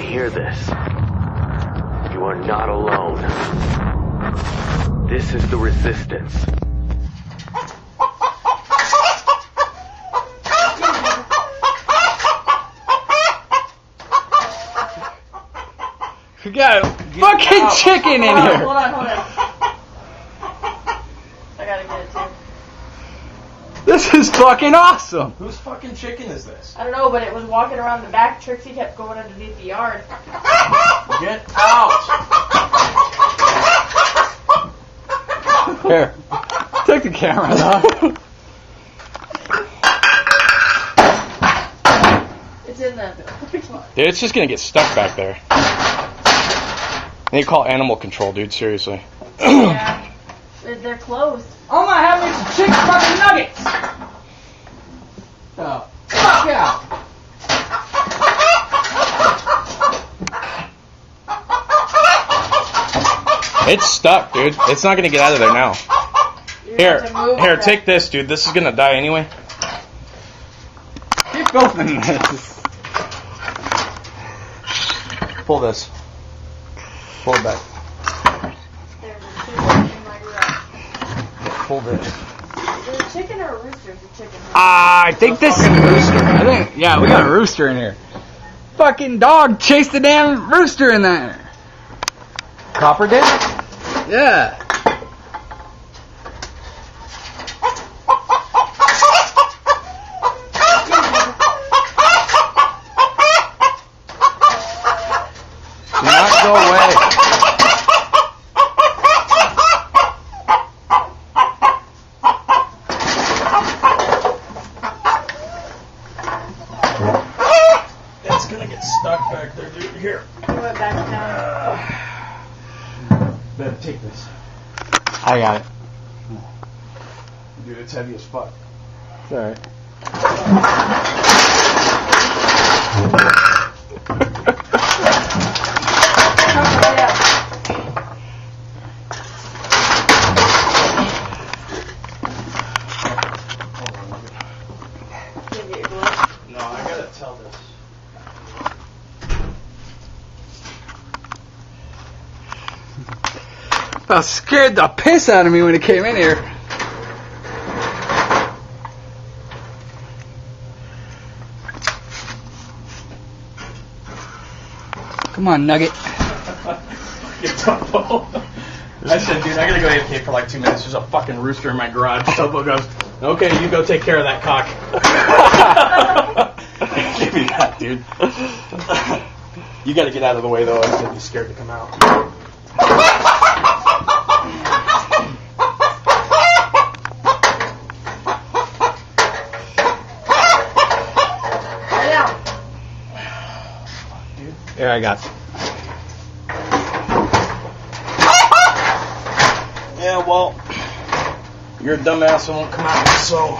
hear this, you are not alone. This is the resistance. We got a fucking chicken in here. Hold on. I gotta get it too. This is fucking awesome. Whose fucking chicken is this? I don't know, but it was walking around the back. Trixie kept going underneath the yard. Get out! Here, take the camera off. It's in the... Dude, it's just gonna get stuck back there. I need to call animal control, dude, seriously. Yeah. They're closed. All I have is chicken fucking nuggets! Oh, fuck out! It's stuck, dude. It's not gonna get out of there now. Here, take this, dude. This is gonna die anyway. Keep opening this. Pull this. Pull it back. There's a chicken in my garage. Pull this. Is it a chicken or a rooster? It's a chicken. I think this is a rooster. I think, yeah, we got a rooster in here. Fucking dog chased the damn rooster in there. Copper did? Yeah. Do not go away. It's gonna get stuck back there, dude. Here. You went back down. Better take this. I got it. Dude, it's heavy as fuck. It's alright. No, I gotta tell this. About scared the piss out of me when it came in here. Come on, Nugget. I said, dude, I gotta go AFK for like 2 minutes. There's a fucking rooster in my garage. Topo goes, okay, you go take care of that cock. Give me that, dude. You gotta get out of the way, though. I'm be scared to come out. Here, I got it. Yeah, well, you're a dumbass and won't come out, so...